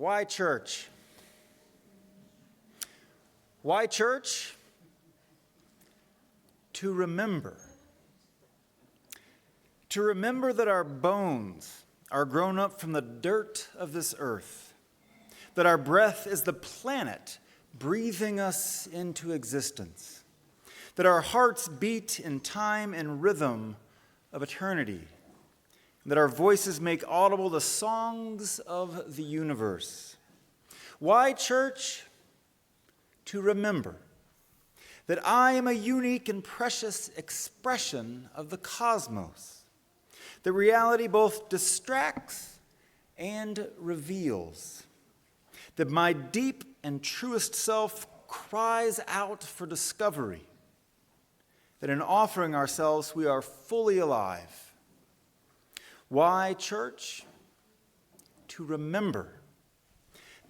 Why church? Why church? To remember. To remember that our bones are grown up from the dirt of this earth, that our breath is the planet breathing us into existence, that our hearts beat in time and rhythm of eternity, and that our voices make audible the songs of the universe. Why church? To remember that I am a unique and precious expression of the cosmos. The reality both distracts and reveals. That my deep and truest self cries out for discovery. That in offering ourselves, we are fully alive. Why, church? To remember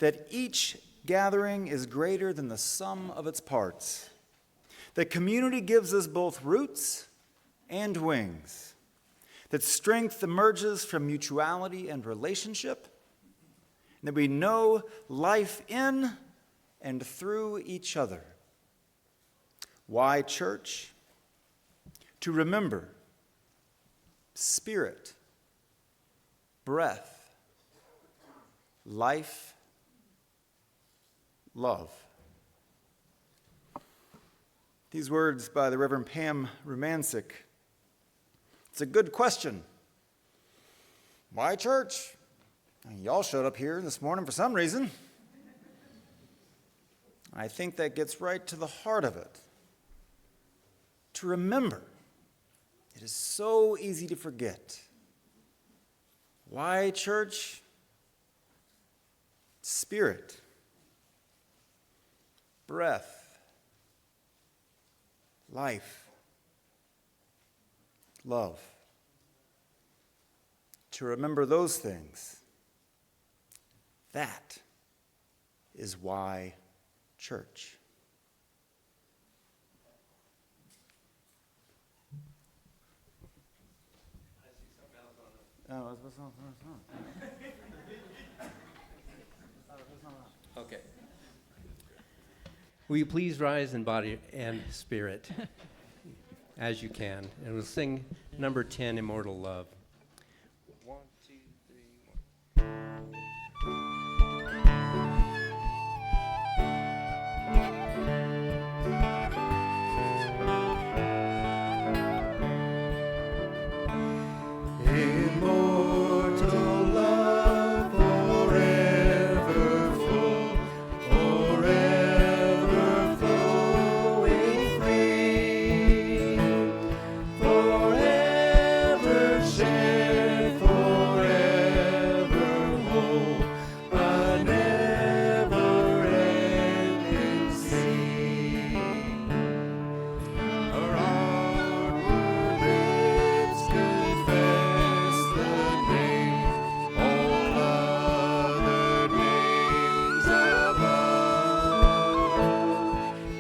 that each gathering is greater than the sum of its parts. That community gives us both roots and wings. That strength emerges from mutuality and relationship. And that we know life in and through each other. Why, church? To remember spirit, breath, life, love. These words by the Reverend Pam Rumancic. It's a good question. Why church? Y'all showed up here this morning for some reason. I think that gets right to the heart of it. To remember. It is so easy to forget. Why church? Spirit, breath, life, love. To remember those things, that is why church. Oh, what's on? Okay. Will you please rise in body and spirit as you can? And we'll sing number 10, Immortal Love. 1, 2, 3, 1. Immortal love, forever full, forever flowing free, forever shared, forever whole, a never-ending sea. Our outward lips confess the name, all other names above,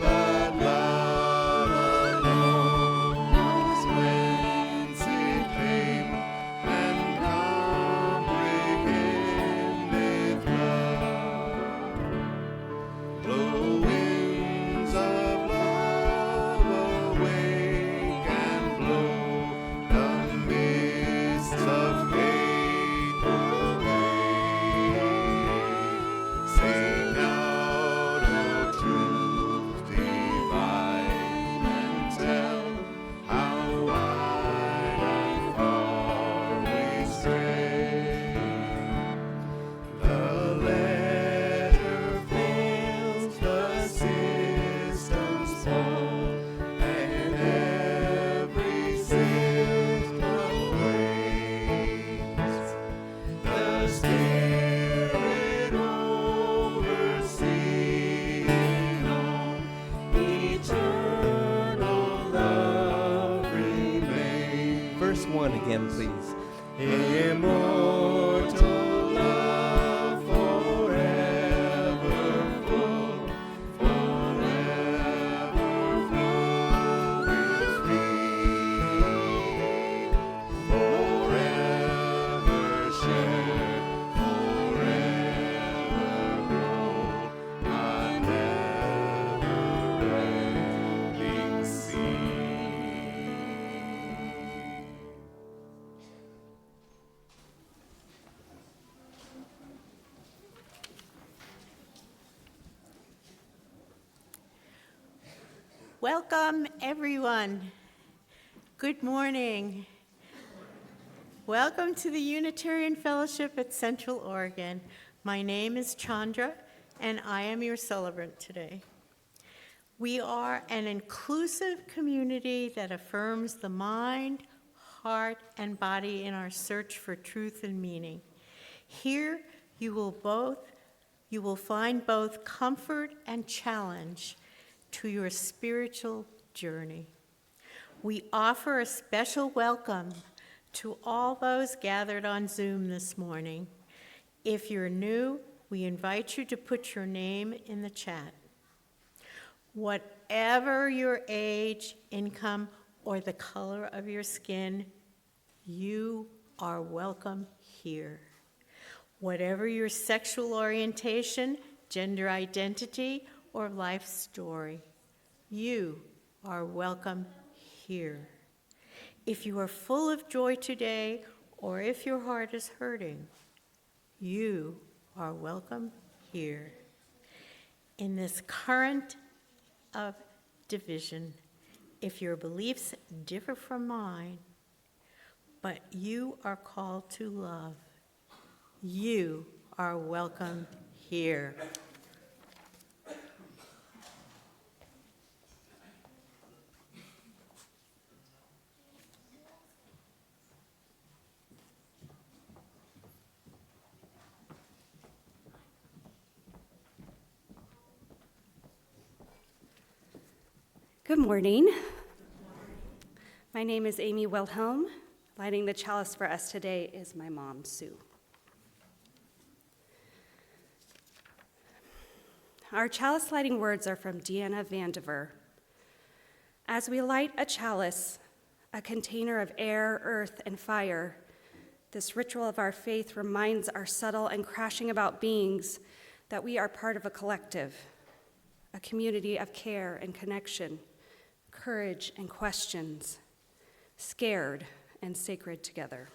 but love alone knows whence it came and comprehendeth love. Blow winds of love awake and blow the mists of hate away. Sing out, O truth divine, and tell how wide and far we stray. The letter fails, the systems fall, and every system breaks. The Spirit overseeing all, eternal love remains. Verse 1 again, please. Immortal love, forever full, forever flowing free, forever shared, forever Welcome, everyone. Good morning. Welcome to the Unitarian Fellowship at Central Oregon. My name is Chandra, and I am your celebrant today. We are an inclusive community that affirms the mind, heart, and body in our search for truth and meaning. Here, you will find both comfort and challenge to your spiritual journey. We offer a special welcome to all those gathered on Zoom this morning. If you're new, we invite you to put your name in the chat. Whatever your age, income, or the color of your skin, you are welcome here. Whatever your sexual orientation, gender identity, or life story, you are welcome here. If you are full of joy today, or if your heart is hurting, you are welcome here. In this current of division, if your beliefs differ from mine, but you are called to love, you are welcome here. Good morning. My name is Amy Wilhelm. Lighting the chalice for us today is my mom, Sue. Our chalice lighting words are from Deanna Vandiver. As we light a chalice, a container of air, earth, and fire, this ritual of our faith reminds our subtle and crashing about beings that we are part of a collective, a community of care and connection, courage and questions, scared and sacred together.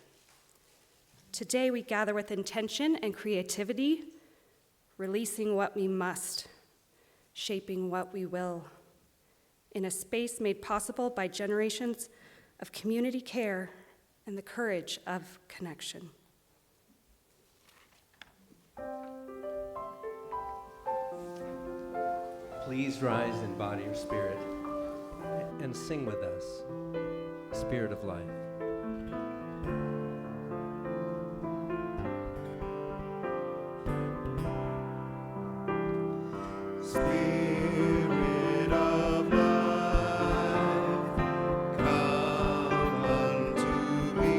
Today we gather with intention and creativity, releasing what we must, shaping what we will, in a space made possible by generations of community care and the courage of connection. Please rise in body or spirit and sing with us, Spirit of Life. Spirit of life, come unto me.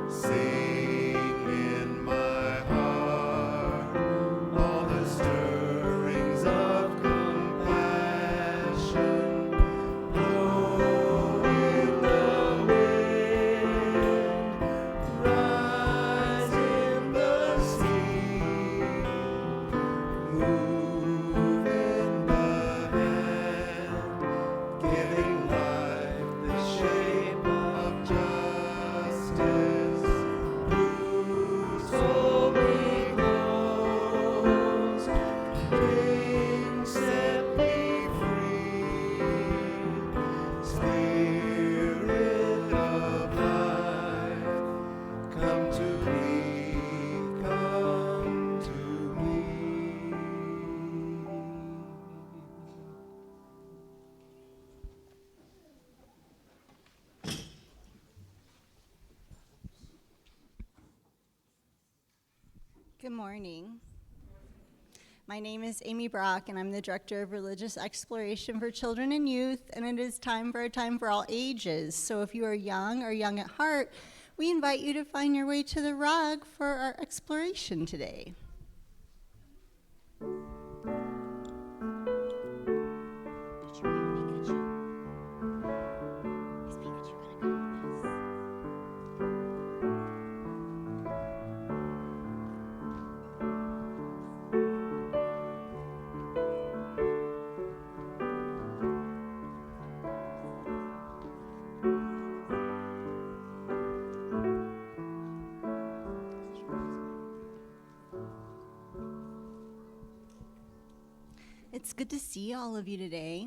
Sing in my heart all the stirrings of compassion. Blow in the wind, rise in the sea. Move in the hand, giving life the shape of justice. Loose holy clothes, King, set me free. Spirit of life, come to me, come to me. Good morning. My name is Amy Brock, and I'm the Director of Religious Exploration for Children and Youth, and it is time for all ages. So if you are young or young at heart, we invite you to find your way to the rug for our exploration today. It's good to see all of you today.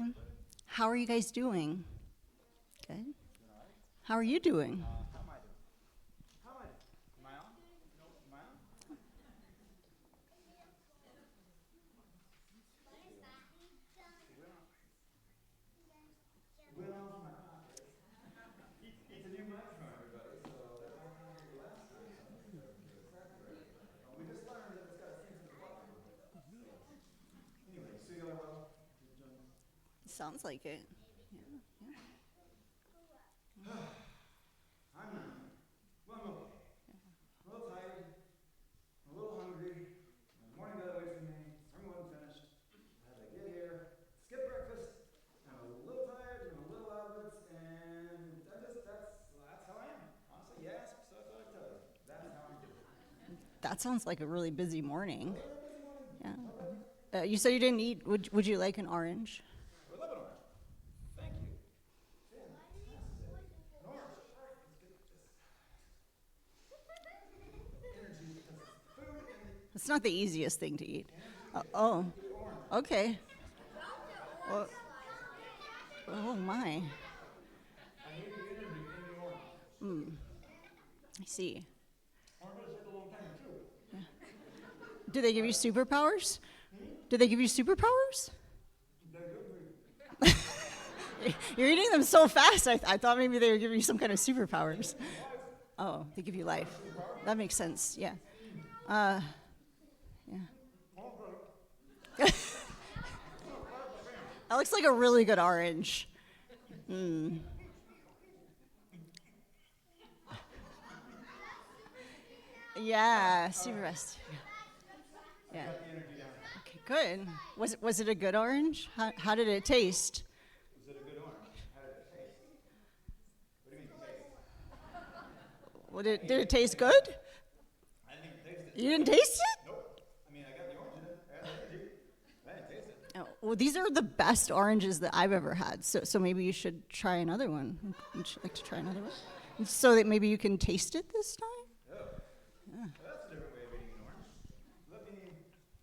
How are you guys doing? Good. How are you doing? How am I doing? How am I doing? Am I on? No, am I on? Went off my pocket. It's a new microphone, everybody, so that microphone I gave you last time. We just learned that it's got a sensitive button. Anyway, so you all well? Sounds like it. I'm not. Well, I'm okay. A little tired, a little hungry. The morning got away from me. Sermon wasn't finished. I had to get here, skip breakfast. I'm a little tired and a little out of it, and that's how I am. Honestly, you asked, so I thought I'd tell you. That's how I'm doing. That sounds like a really busy morning. Yeah. You said you didn't eat. Would you like an orange? We're living on it. Thank you. An orange. It's not the easiest thing to eat. Oh, okay. Well, oh my. I see. Yeah. Do they give you superpowers? Do they give you superpowers? You're eating them so fast. I thought maybe they were giving you some kind of superpowers. Oh, they give you life. That makes sense. Yeah. Yeah. That looks like a really good orange. Yeah, super rest. Yeah. Okay, good. Was it a good orange? How did it taste? Was it a good orange? How did it taste? What do you mean taste? Well, did it taste good? I didn't even taste it. You didn't taste it? Nope. I mean, I got the orange in it. I had the energy. I didn't taste it. Oh, well, these are the best oranges that I've ever had. So maybe you should try another one. Would you like to try another one? So that maybe you can taste it this time? Well, that's a different way of eating an orange.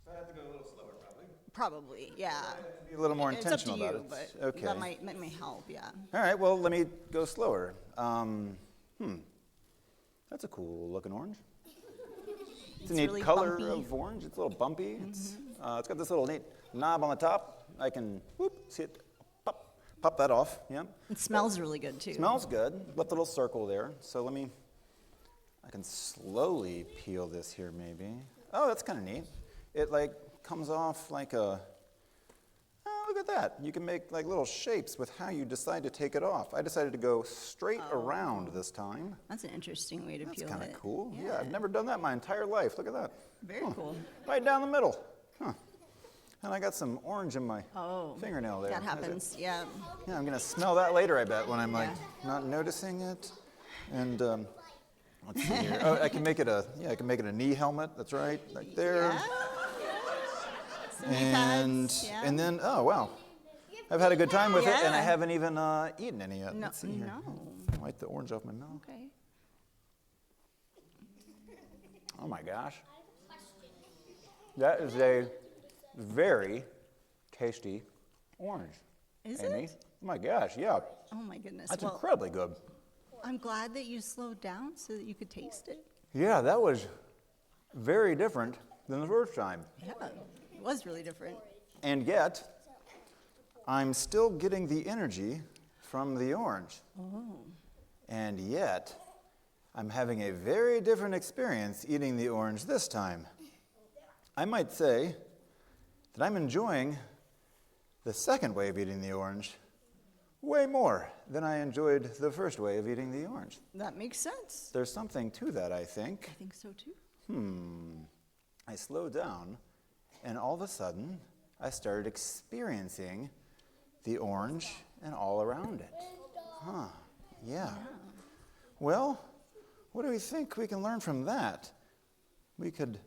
So I have to go a little slower, probably. Probably, yeah. Be a little more It's up to intentional you, about but it. Okay. that might help, yeah. All right, well, let me go slower. That's a cool looking orange. It's a neat really color bumpy. of orange. It's a little bumpy. It's got this little neat knob on the top. I can, see it, pop that off, yeah. It smells really good, too. Smells good. Left a little circle there. So I can slowly peel this here maybe. Oh, that's kind of neat. It comes off like a, oh, look at that. You can make little shapes with how you decide to take it off. I decided to go straight around this time. That's an interesting way to That's peel it. kind of cool. Yeah, I've never done that my entire life. Look at that. Very cool. Right down the middle. Huh. And I got some orange in my fingernail there. That That's it. happens, yeah. Yeah, I'm going to smell that later, I bet, when I'm not noticing it. And let's see here. Oh, I can make it a knee helmet. That's right there. Yeah. Some knee pads, yeah. And then, oh, wow. I've had a good time with it, and I Yeah. haven't even eaten any yet. No, Let's see here. no. Wipe the orange off my mouth. Okay. Oh, my gosh. That is a very tasty orange. Is Amy. it? Oh, my gosh, yeah. Oh, my goodness. That's Well, incredibly good. I'm glad that you slowed down so that you could taste it. Yeah, that was very different than the first time. Yeah, it was really different. And yet, I'm still getting the energy from the orange. Oh. And yet, I'm having a very different experience eating the orange this time. I might say that I'm enjoying the second way of eating the orange way more than I enjoyed the first way of eating the orange. That makes sense. There's something to that, I think. I think so too. I slowed down, and all of a sudden, I started experiencing the orange and all around it. Huh, yeah. Well, what do we think we can learn from that? We could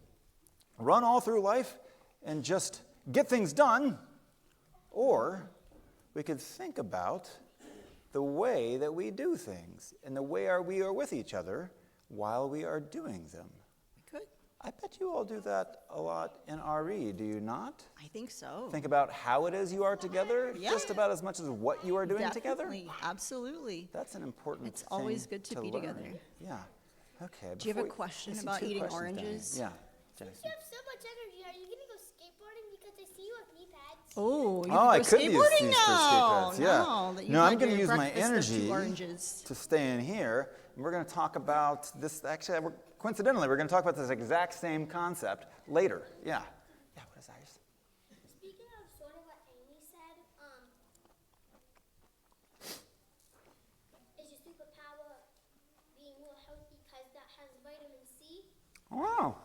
run all through life and just get things done, or we could think about the way that we do things and the way we are with each other while we are doing them. We could. I bet you all do that a lot in RE, do you not? I think so. Think about how it is you are together, Yeah. just about as much as what you are doing together? Definitely, absolutely. That's an important It's thing always good to be learn. together. Yeah. Okay. Do you have a before we- question I see about two eating questions down here. oranges? Yeah. Since Jackson. you have so much energy, are you gonna go skateboarding? Because I see you have knee pads. Oh, you Oh, I go could use skateboarding these for skate now. pads, yeah. No, that you've No, I'm had going to your use my breakfast of energy 2 oranges. to stay in here, and we're going to talk about this. Actually, coincidentally, we're going to talk about this exact same concept later. Yeah. Yeah. What is ours? Speaking of sort of what Amy said, is your superpower being more healthy because that has vitamin C? Wow.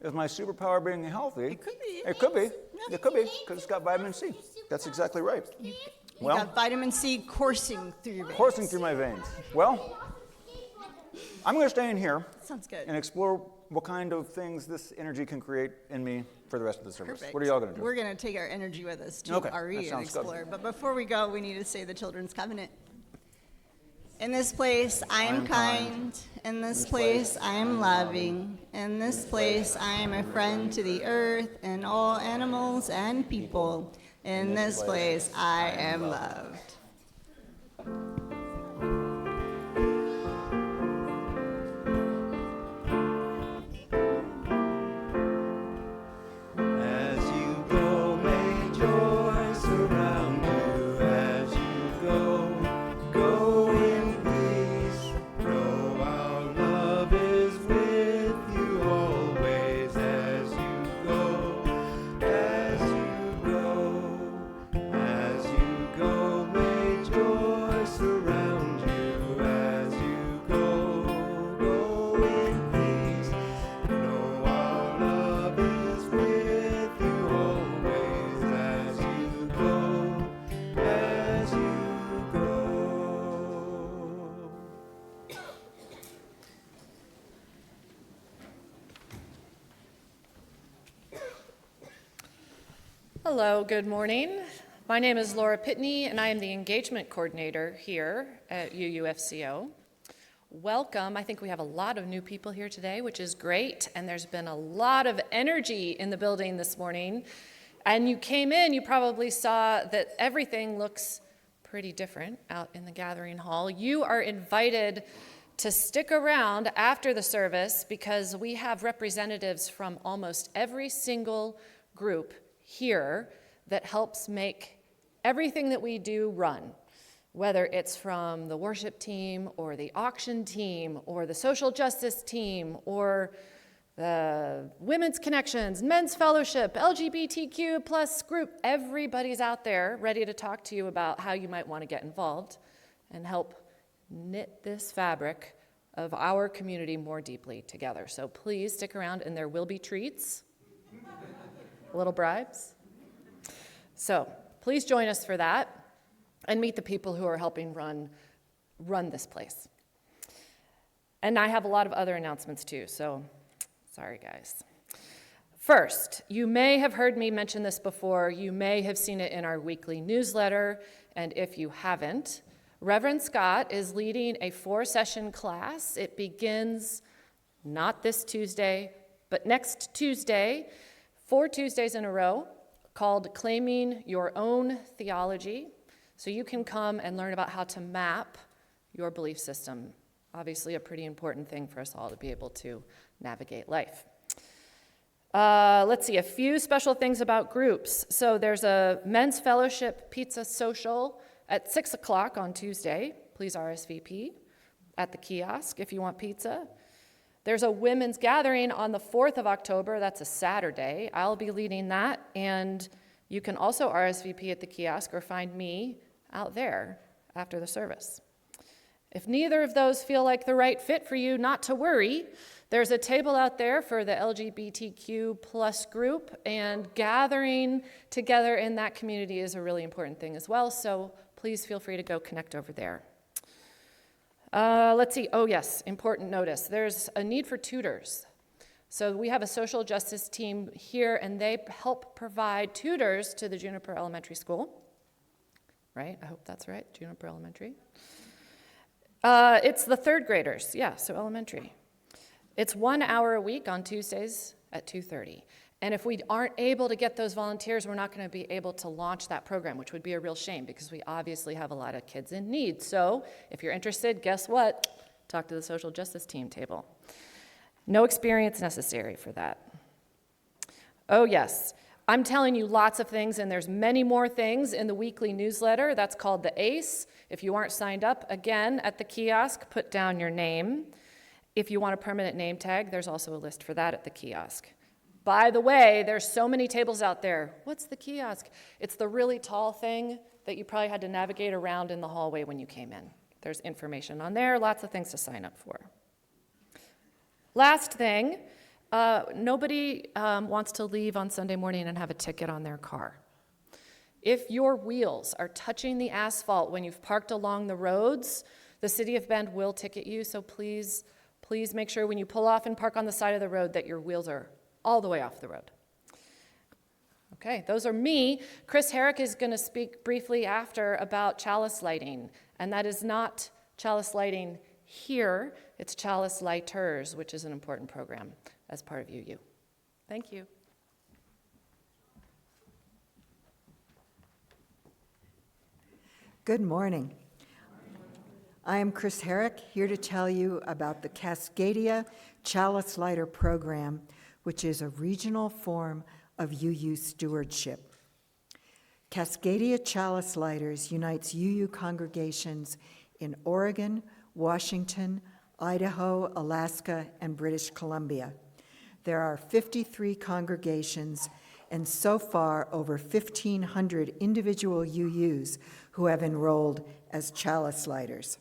Is my superpower being healthy? It could be. It could be. Yeah. It could be because it's got vitamin C. That's exactly right. You Well, got vitamin C coursing through your veins. coursing through my veins. Well, I'm going to stay in here Sounds good. and explore what kind of things this energy can create in me for the rest of the service. Perfect. What are y'all going to do? We're going to take our energy with us to Okay, RE that and sounds good. explore. But before we go, we need to say the Children's Covenant. In this place, I am kind. In this place, I am loving. In this place, I am a friend to the earth and all animals and people. In this place, I am loved. As you go, may joy surround you. As you go, go in peace. Know our love is with you always. As you go, as you go, as you go, may joy surround you. As you go, go in peace. Know our love is with you always. As you go, as you go. Hello, good morning. My name is Laura Pitney, and I am the engagement coordinator here at UUFCO. Welcome. I think we have a lot of new people here today, which is great, and there's been a lot of energy in the building this morning. And you came in, you probably saw that everything looks pretty different out in the gathering hall. You are invited to stick around after the service because we have representatives from almost every single group here that helps make everything that we do run, whether it's from the worship team or the auction team or the social justice team or the women's connections, men's fellowship, LGBTQ plus group. Everybody's out there ready to talk to you about how you might want to get involved and help knit this fabric of our community more deeply together. So please stick around, and there will be treats, little bribes. So please join us for that and meet the people who are helping run this place. And I have a lot of other announcements too, so sorry guys. First, you may have heard me mention this before. You may have seen it in our weekly newsletter, and if you haven't, Reverend Scott is leading a 4-session class. It begins not this Tuesday, but next Tuesday, 4 Tuesdays in a row, called Claiming Your Own Theology. So you can come and learn about how to map your belief system. Obviously a pretty important thing for us all to be able to navigate life. Let's see, a few special things about groups. So there's a men's fellowship pizza social at 6 o'clock on Tuesday. Please RSVP at the kiosk if you want pizza. There's a women's gathering on the 4th of October. That's a Saturday. I'll be leading that, and you can also RSVP at the kiosk or find me out there after the service. If neither of those feel like the right fit for you, not to worry. There's a table out there for the LGBTQ plus group, and gathering together in that community is a really important thing as well, so please feel free to go connect over there. Let's see, oh yes, important notice. There's a need for tutors. So we have a social justice team here, and they help provide tutors to the Juniper Elementary School. Right, I hope that's right, Juniper Elementary. It's the 3rd graders, yeah, so elementary. It's 1 hour a week on Tuesdays at 2:30. And if we aren't able to get those volunteers, we're not going to be able to launch that program, which would be a real shame because we obviously have a lot of kids in need. So if you're interested, guess what? Talk to the social justice team table. No experience necessary for that. Oh, yes. I'm telling you lots of things, and there's many more things in the weekly newsletter. That's called the ACE. If you aren't signed up, again, at the kiosk, put down your name. If you want a permanent name tag, there's also a list for that at the kiosk. By the way, there's so many tables out there. What's the kiosk? It's the really tall thing that you probably had to navigate around in the hallway when you came in. There's information on there, lots of things to sign up for. Last thing, nobody wants to leave on Sunday morning and have a ticket on their car. If your wheels are touching the asphalt when you've parked along the roads, the City of Bend will ticket you, so please make sure when you pull off and park on the side of the road that your wheels are all the way off the road. Okay, those are me. Chris Herrick is going to speak briefly after about chalice lighting, and that is not chalice lighting here, it's chalice lighters, which is an important program as part of UU. Thank you. Good morning. I am Chris Herrick, here to tell you about the Cascadia Chalice Lighter Program, which is a regional form of UU stewardship. Cascadia Chalice Lighters unites UU congregations in Oregon, Washington, Idaho, Alaska, and British Columbia. There are 53 congregations and so far over 1,500 individual UUs who have enrolled as chalice lighters.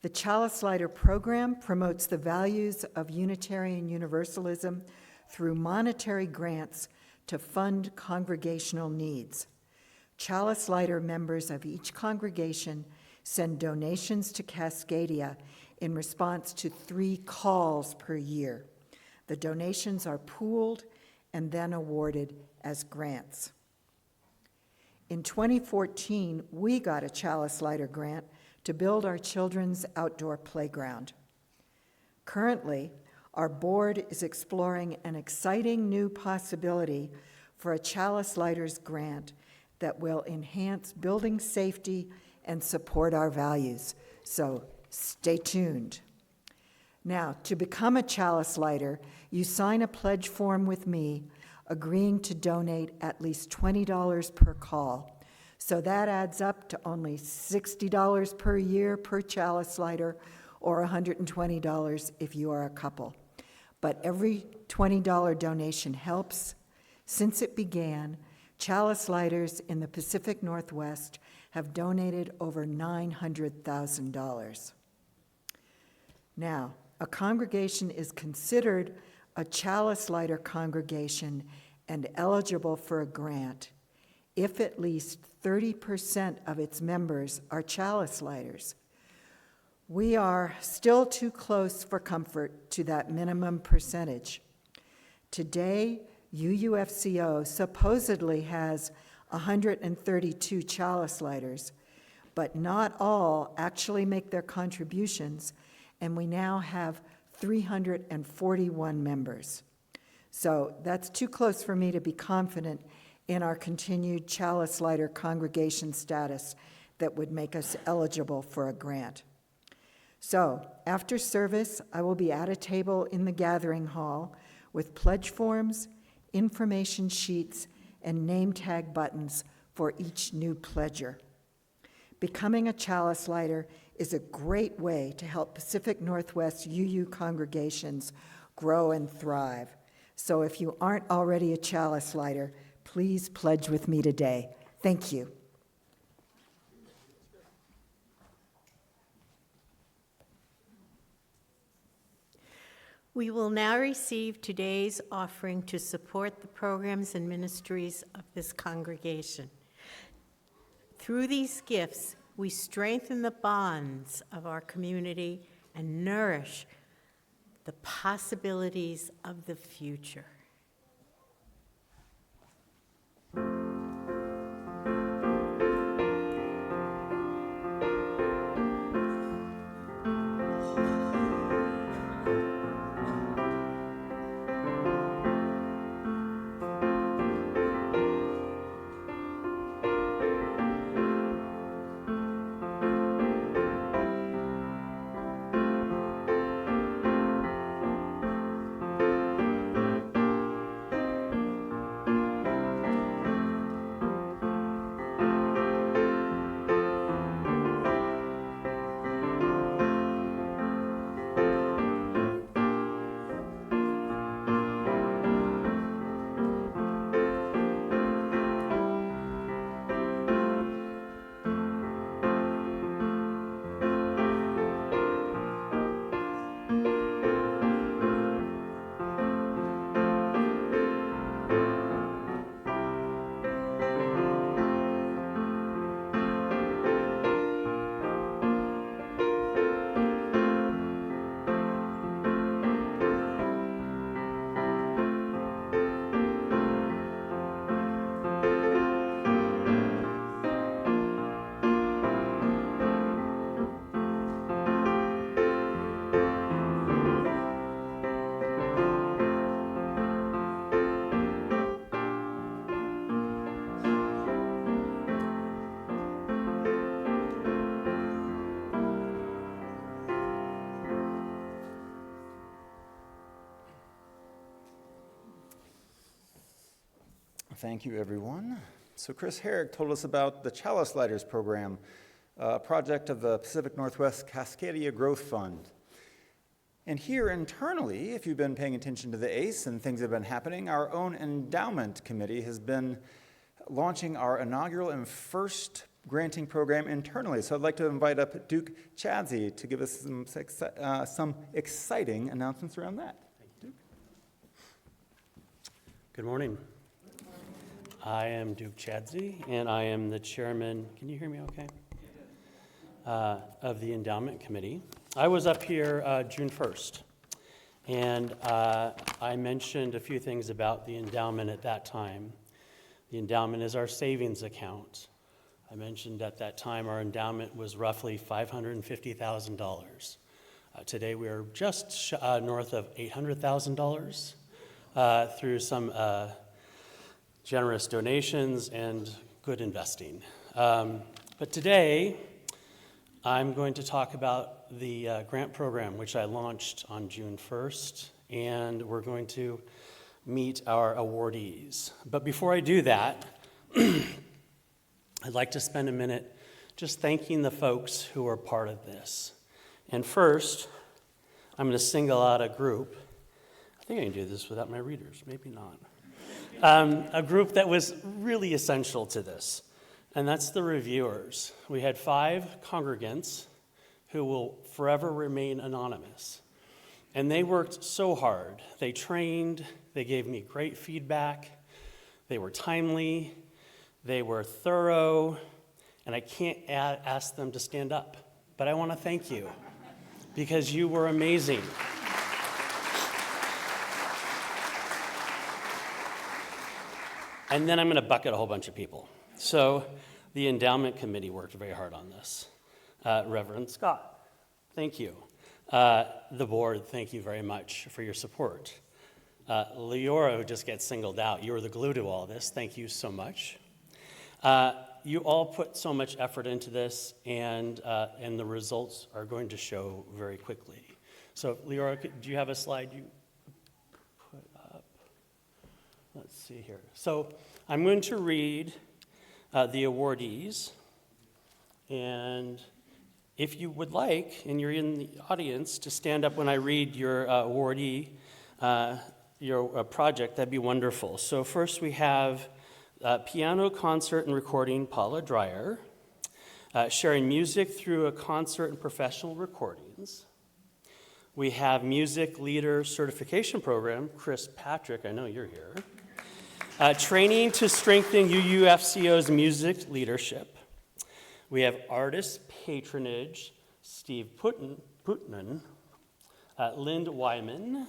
The Chalice Lighter program promotes the values of Unitarian Universalism through monetary grants to fund congregational needs. Chalice Lighter members of each congregation send donations to Cascadia in response to 3 calls per year. The donations are pooled and then awarded as grants. In 2014, we got a Chalice Lighter grant to build our children's outdoor playground. Currently, our board is exploring an exciting new possibility for a Chalice Lighters grant that will enhance building safety and support our values. So stay tuned. Now, to become a Chalice Lighter, you sign a pledge form with me, agreeing to donate at least $20 per call. So that adds up to only $60 per year per Chalice Lighter, or $120 if you are a couple. But every $20 donation helps. Since it began, Chalice Lighters in the Pacific Northwest have donated over $900,000. Now, a congregation is considered a Chalice Lighter congregation and eligible for a grant if at least 30% of its members are Chalice Lighters. We are still too close for comfort to that minimum percentage. Today, UUFCO supposedly has 132 Chalice Lighters, but not all actually make their contributions, and we now have 341 members. So that's too close for me to be confident in our continued Chalice Lighter congregation status that would make us eligible for a grant. So after service, I will be at a table in the gathering hall with pledge forms, information sheets, and name tag buttons for each new pledger. Becoming a Chalice Lighter is a great way to help Pacific Northwest UU congregations grow and thrive. So if you aren't already a Chalice Lighter, please pledge with me today. Thank you. We will now receive today's offering to support the programs and ministries of this congregation. Through these gifts, we strengthen the bonds of our community and nourish the possibilities of the future. Thank you, everyone. So Chris Herrick told us about the Chalice Lighters program, a project of the Pacific Northwest Cascadia Growth Fund. And here internally, if you've been paying attention to the ACE and things have been happening, our own endowment committee has been launching our inaugural and first granting program internally. So I'd like to invite up Duke Chadsey to give us some exciting announcements around that. Duke. Good morning. I am Duke Chadsey, and I am the chairman, can you hear me okay? Of the endowment committee. I was up here June 1st, and I mentioned a few things about the endowment at that time. The endowment is our savings account. I mentioned at that time our endowment was roughly $550,000. Today we are just north of $800,000 through some generous donations and good investing. But today I'm going to talk about the grant program, which I launched on June 1st, and we're going to meet our awardees. But before I do that, I'd like to spend a minute just thanking the folks who are part of this. And first, I'm going to single out a group. I think I can do this without my readers, maybe not. A group that was really essential to this, and that's the reviewers. We had 5 congregants who will forever remain anonymous. And they worked so hard. They trained, they gave me great feedback, they were timely, they were thorough, and I can't ask them to stand up. But I want to thank you, because you were amazing. And then I'm going to bucket a whole bunch of people. So the endowment committee worked very hard on this. Reverend Scott, thank you. The board, thank you very much for your support. Leora, who just gets singled out, you were the glue to all this. Thank you so much. You all put so much effort into this, and the results are going to show very quickly. So Leora, do you have a slide you put up? Let's see here. So I'm going to read the awardees, and if you would like, and you're in the audience, to stand up when I read your awardee, your project, that'd be wonderful. So first we have piano concert and recording, Paula Dreyer, sharing music through a concert and professional recordings. We have music leader certification program, Chris Patrick, I know you're here. Training to strengthen UUFCO's music leadership. We have artist patronage, Steve Putman, Lind Wyman.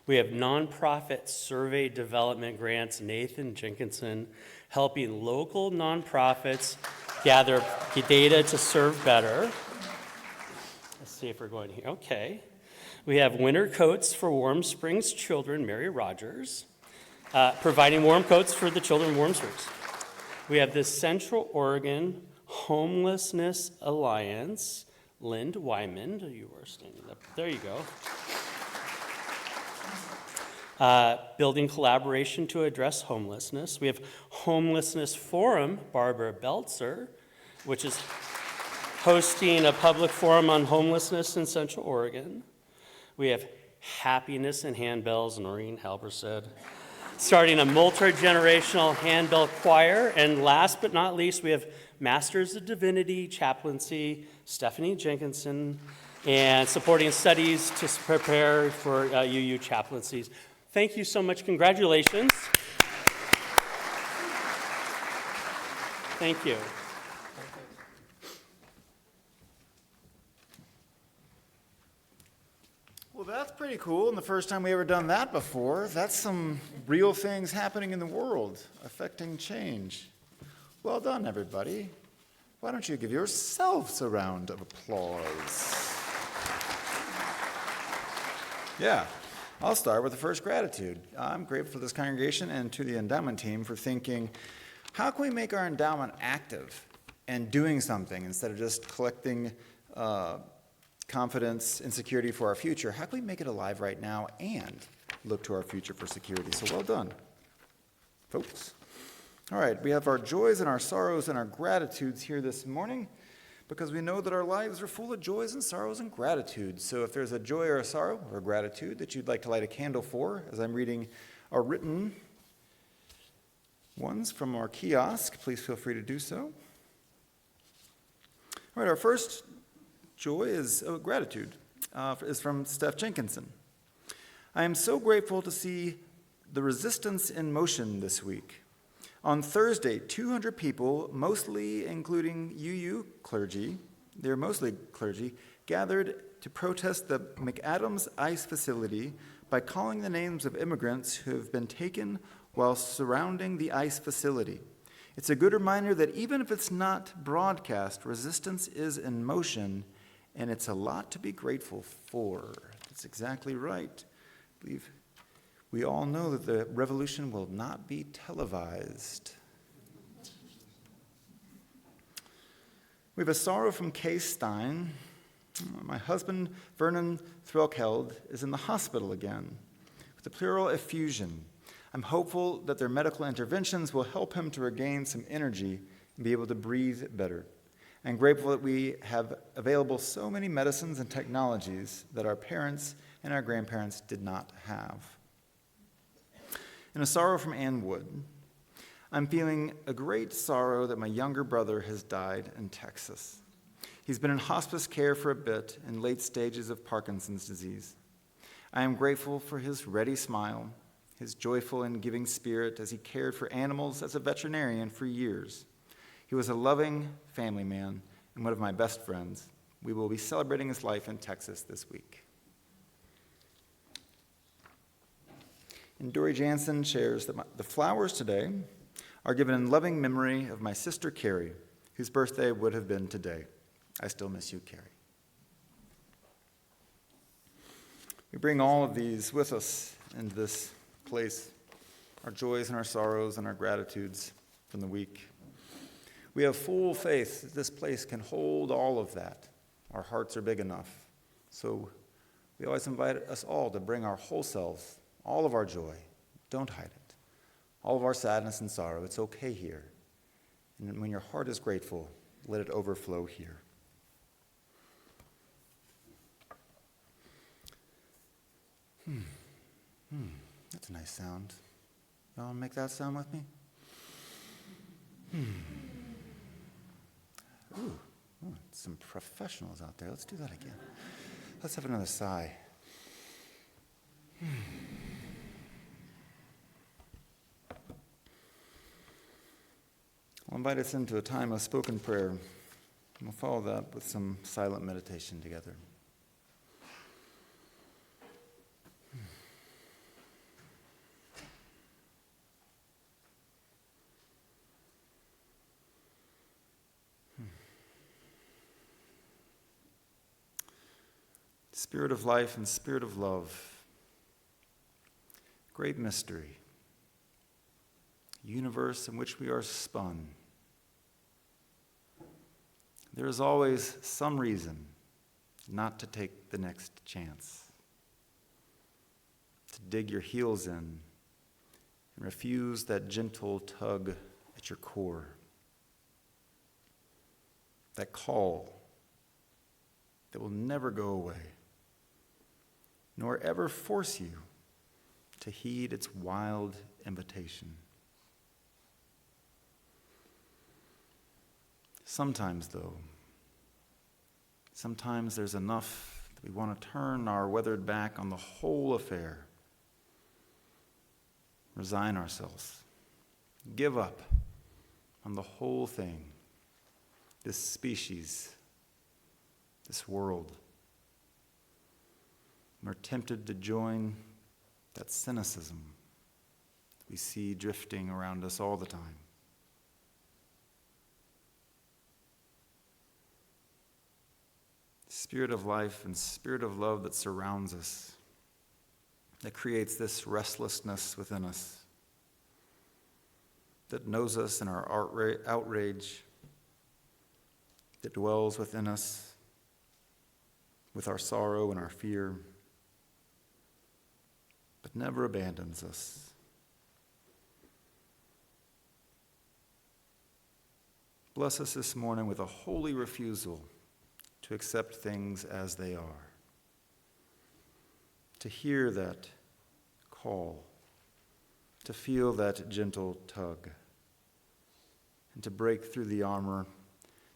We have nonprofit survey development grants, Nathan Jenkinson, helping local nonprofits gather data to serve better. Let's see if we're going here. Okay. We have winter coats for Warm Springs children, Mary Rogers, providing warm coats for the children in Warm Springs. We have the Central Oregon Homelessness Alliance, Lind Wyman. You are standing up. There you go. Building collaboration to address homelessness. We have Homelessness Forum, Barbara Beltzer, which is hosting a public forum on homelessness in Central Oregon. We have Happiness and Handbells, Noreen Halbersted, starting a multi-generational handbell choir. And last but not least, we have Masters of Divinity Chaplaincy, Stephanie Jenkinson, and supporting studies to prepare for UU chaplaincies. Thank you so much. Congratulations. Thank you. Well, that's pretty cool, and the first time we ever done that before. That's some real things happening in the world, affecting change. Well done, everybody. Why don't you give yourselves a round of applause? Yeah, I'll start with the first gratitude. I'm grateful for this congregation and to the endowment team for thinking, how can we make our endowment active and doing something instead of just collecting confidence and security for our future? How can we make it alive right now and look to our future for security. So well done, folks. All right, we have our joys and our sorrows and our gratitudes here this morning because we know that our lives are full of joys and sorrows and gratitudes. So if there's a joy or a sorrow or a gratitude that you'd like to light a candle for, as I'm reading our written ones from our kiosk, please feel free to do so. All right, our first joy is gratitude, is from Steph Jenkinson. I am so grateful to see the resistance in motion this week. On Thursday, 200 people, mostly including UU clergy, they're mostly clergy, gathered to protest the McAdams ICE facility by calling the names of immigrants who have been taken while surrounding the ICE facility. It's a good reminder that even if it's not broadcast, resistance is in motion, and it's a lot to be grateful for. That's exactly right. I believe we all know that the revolution will not be televised. We have a sorrow from Kay Stein. My husband, Vernon Threlkeld, is in the hospital again with a pleural effusion. I'm hopeful that their medical interventions will help him to regain some energy and be able to breathe better. I'm grateful that we have available so many medicines and technologies that our parents and our grandparents did not have. And a sorrow from Ann Wood. I'm feeling a great sorrow that my younger brother has died in Texas. He's been in hospice care for a bit in late stages of Parkinson's disease. I am grateful for his ready smile, his joyful and giving spirit as he cared for animals as a veterinarian for years. He was a loving family man and one of my best friends. We will be celebrating his life in Texas this week. And Dory Jansen shares that the flowers today are given in loving memory of my sister Carrie, whose birthday would have been today. I still miss you, Carrie. We bring all of these with us into this place, our joys and our sorrows and our gratitudes from the week. We have full faith that this place can hold all of that. Our hearts are big enough. So we always invite us all to bring our whole selves, all of our joy. Don't hide it. All of our sadness and sorrow. It's okay here. And when your heart is grateful, let it overflow here. That's a nice sound. Y'all want to make that sound with me? Ooh, some professionals out there. Let's do that again. Let's have another sigh. I'll invite us into a time of spoken prayer, and we'll follow that with some silent meditation together. Spirit of life and spirit of love, great mystery, universe in which we are spun. There is always some reason not to take the next chance, to dig your heels in and refuse that gentle tug at your core, that call that will never go away, nor ever force you to heed its wild invitation. Sometimes, though, there's enough that we want to turn our weathered back on the whole affair, resign ourselves, give up on the whole thing, this species, this world. We're tempted to join that cynicism we see drifting around us all the time. Spirit of life and spirit of love that surrounds us, that creates this restlessness within us, that knows us in our outrage, that dwells within us with our sorrow and our fear. but never abandons us. Bless us this morning with a holy refusal to accept things as they are, to hear that call, to feel that gentle tug, and to break through the armor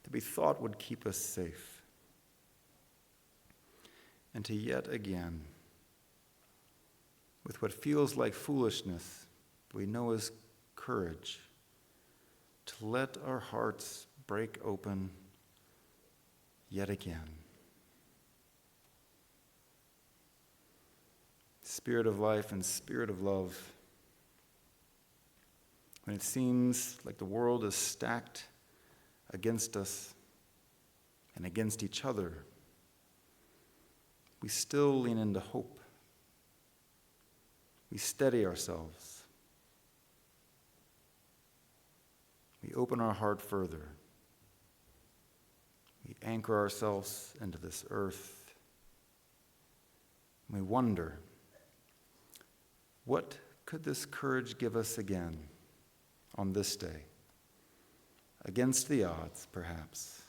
that we thought would keep us safe, and to yet again, with what feels like foolishness, but we know is courage, to let our hearts break open yet again. Spirit of life and Spirit of love, when it seems like the world is stacked against us and against each other, we still lean into hope. We steady ourselves. We open our heart further. We anchor ourselves into this earth. We wonder, what could this courage give us again on this day? Against the odds, perhaps,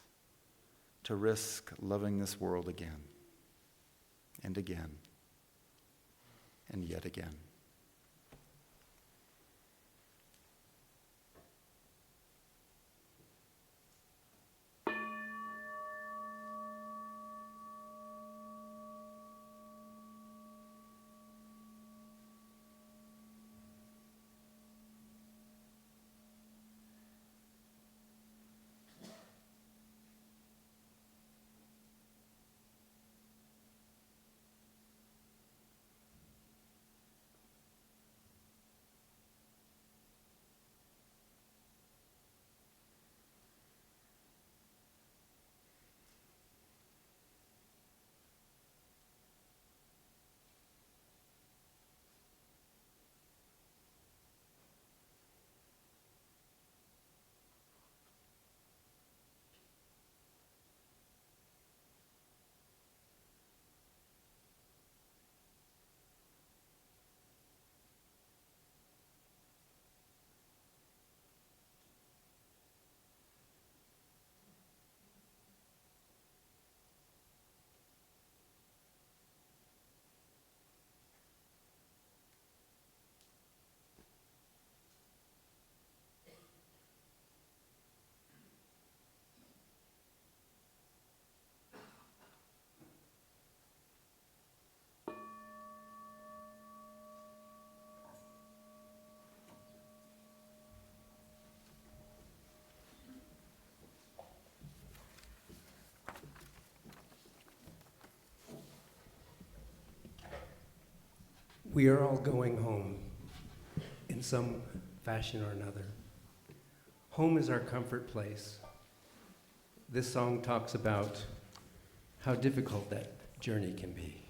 to risk loving this world again and again and yet again. We are all going home in some fashion or another. Home is our comfort place. This song talks about how difficult that journey can be.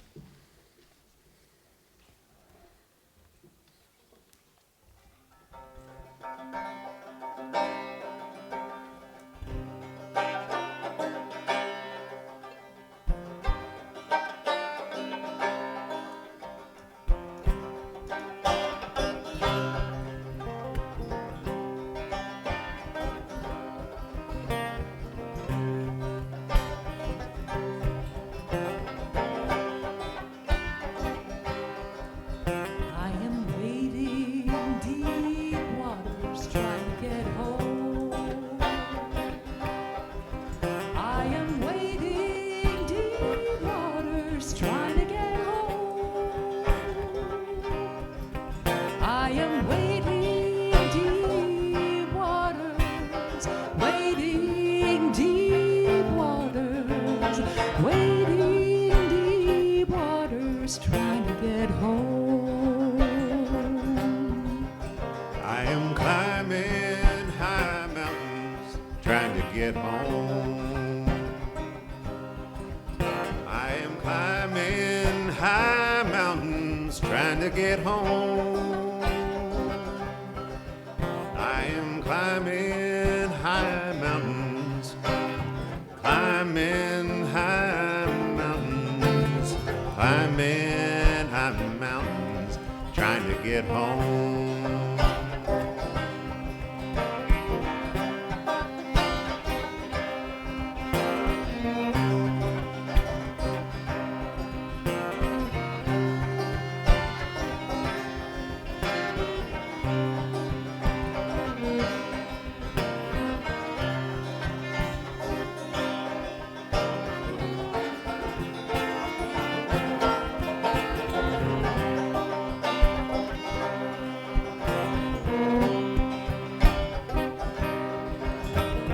get home.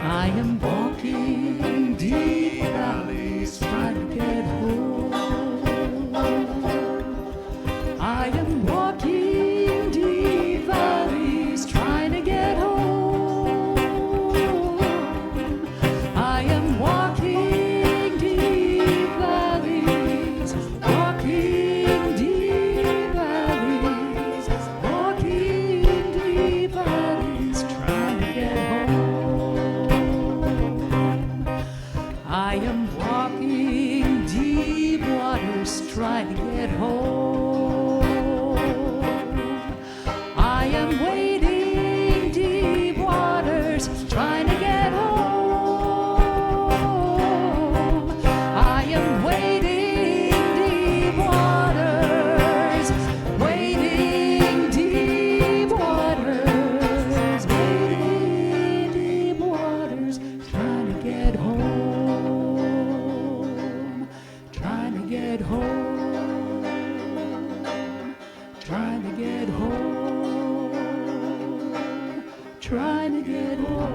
I am walking deep valleys trying to get home. I am walking deep valleys trying to get home. I am walking deep valleys, walking deep valleys, walking deep valleys trying to get home. I am walking deep waters trying to get home. I am wading deep waters trying to get home. I am wading deep waters, wading deep waters, wading deep waters, trying to get home, trying to get home, trying to get home, trying to get home.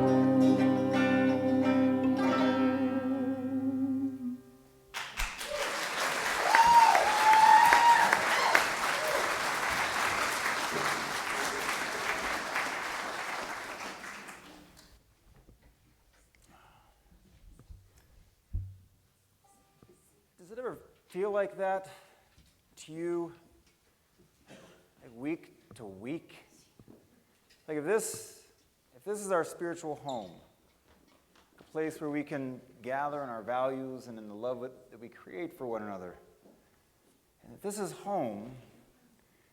Does it ever feel like that to you, like week to week? Like if this is our spiritual home, a place where we can gather in our values and in the love that we create for one another, and if this is home,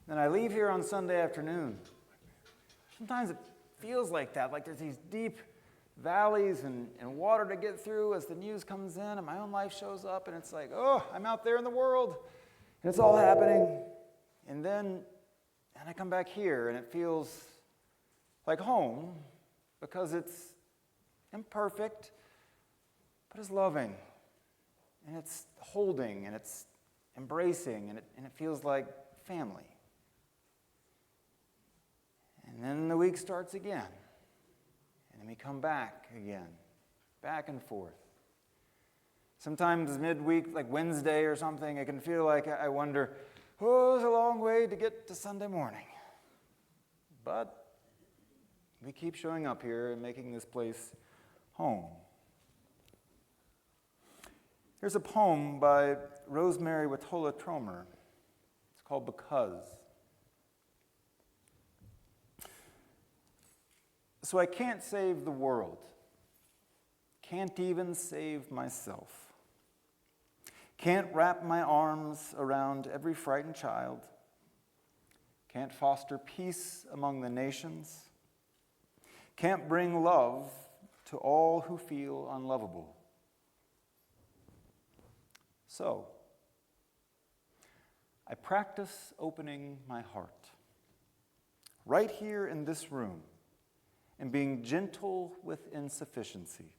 then I leave here on Sunday afternoon. Sometimes it feels like that, like there's these deep valleys and water to get through as the news comes in and my own life shows up, and it's like, oh, I'm out there in the world and it's all happening. And I come back here and it feels like home because it's imperfect, but it's loving and it's holding and it's embracing and it feels like family. And then the week starts again. And then we come back again, back and forth. Sometimes midweek, like Wednesday or something, it can feel like I wonder, oh, it's a long way to get to Sunday morning. But we keep showing up here and making this place home. Here's a poem by Rosemary Watola Tromer. It's called Because. So I can't save the world, can't even save myself, can't wrap my arms around every frightened child, can't foster peace among the nations, can't bring love to all who feel unlovable. So, I practice opening my heart, right here in this room, and being gentle with insufficiency.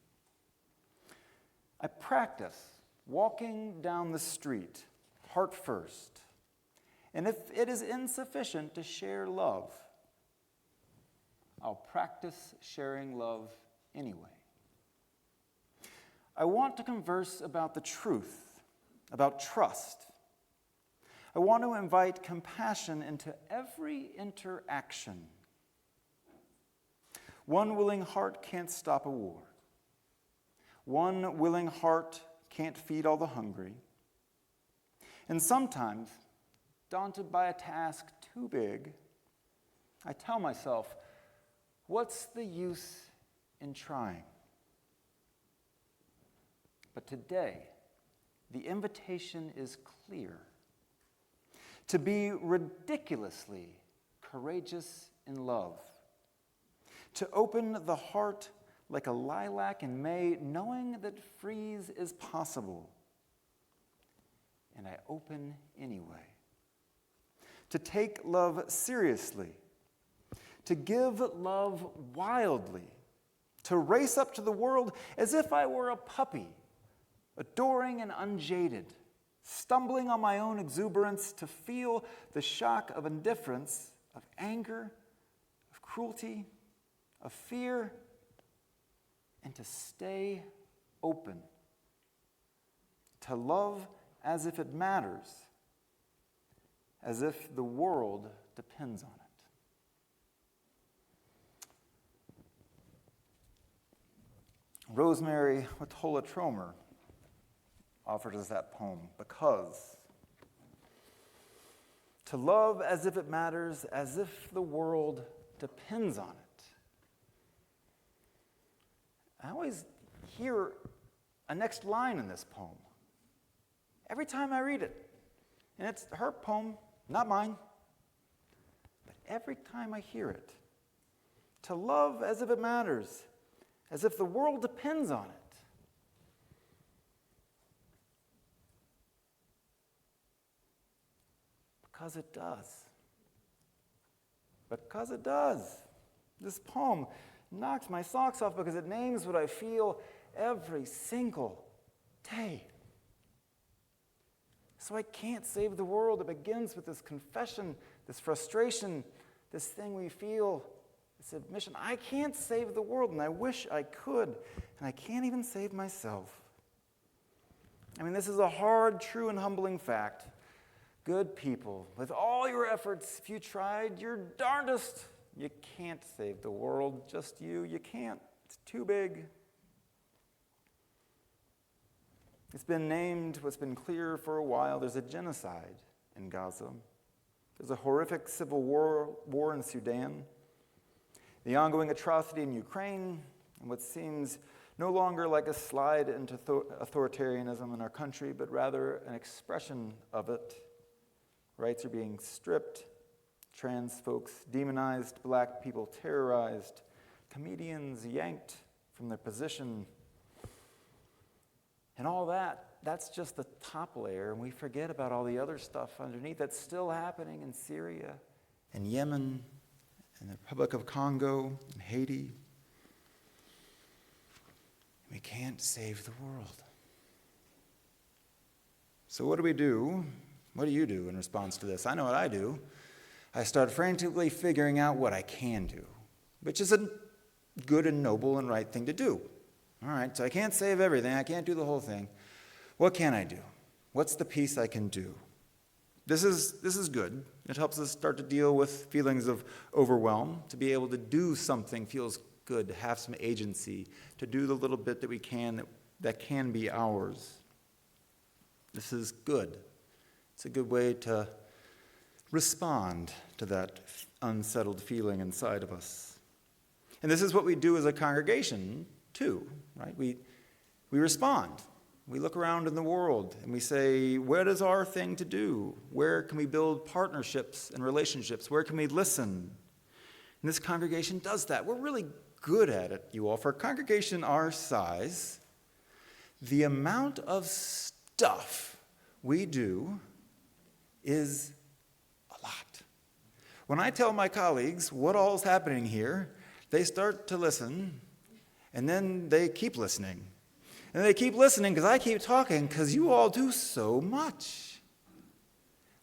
I practice walking down the street, heart first, and if it is insufficient to share love, I'll practice sharing love anyway. I want to converse about the truth, about trust. I want to invite compassion into every interaction. One willing heart can't stop a war. One willing heart can't feed all the hungry. And sometimes, daunted by a task too big, I tell myself, what's the use in trying? But today, the invitation is clear. To be ridiculously courageous in love. To open the heart like a lilac in May, knowing that freeze is possible. And I open anyway. To take love seriously. To give love wildly. To race up to the world as if I were a puppy, adoring and unjaded, stumbling on my own exuberance, to feel the shock of indifference, of anger, of cruelty, of fear, and to stay open. To love as if it matters, as if the world depends on it. Rosemary Watola Tromer offered us that poem, Because. To love as if it matters, as if the world depends on it. I always hear a next line in this poem every time I read it. And it's her poem, not mine. But every time I hear it, to love as if it matters, as if the world depends on it. Because it does. Because it does. This poem knocks my socks off because it names what I feel every single day. So I can't save the world. It begins with this confession, this frustration, this thing we feel, this admission. I can't save the world, and I wish I could, and I can't even save myself. I mean, this is a hard, true, and humbling fact. Good people, with all your efforts, if you tried your darndest, you can't save the world. Just you can't. It's too big. It's been named, what's been clear for a while, there's a genocide in Gaza. There's a horrific civil war in Sudan. The ongoing atrocity in Ukraine, and what seems no longer like a slide into authoritarianism in our country, but rather an expression of it. Rights are being stripped, trans folks demonized, black people terrorized, comedians yanked from their position. And all that's just the top layer, and we forget about all the other stuff underneath that's still happening in Syria and Yemen and the Republic of Congo and Haiti. We can't save the world. So what do we do? What do you do in response to this? I know what I do. I start frantically figuring out what I can do, which is a good and noble and right thing to do. All right, so I can't save everything. I can't do the whole thing. What can I do? What's the piece I can do? This is good. It helps us start to deal with feelings of overwhelm. To be able to do something feels good, to have some agency, to do the little bit that we can that can be ours. This is good. It's a good way to respond to that unsettled feeling inside of us. And this is what we do as a congregation, too, right? We respond. We look around in the world and we say, what is our thing to do? Where can we build partnerships and relationships? Where can we listen? And this congregation does that. We're really good at it, you all. For a congregation our size, the amount of stuff we do is a lot. When I tell my colleagues what all is happening here, they start to listen, and then they keep listening. And they keep listening because I keep talking because you all do so much.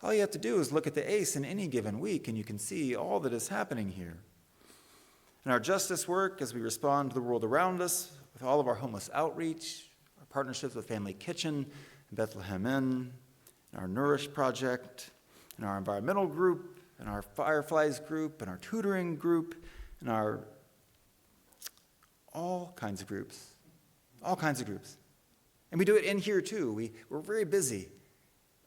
All you have to do is look at the ACE in any given week, and you can see all that is happening here. In our justice work, as we respond to the world around us, with all of our homeless outreach, our partnerships with Family Kitchen and Bethlehem Inn, and our Nourish Project, and our environmental group, and our Fireflies group, and our tutoring group, and our all kinds of groups. And we do it in here too. We're very busy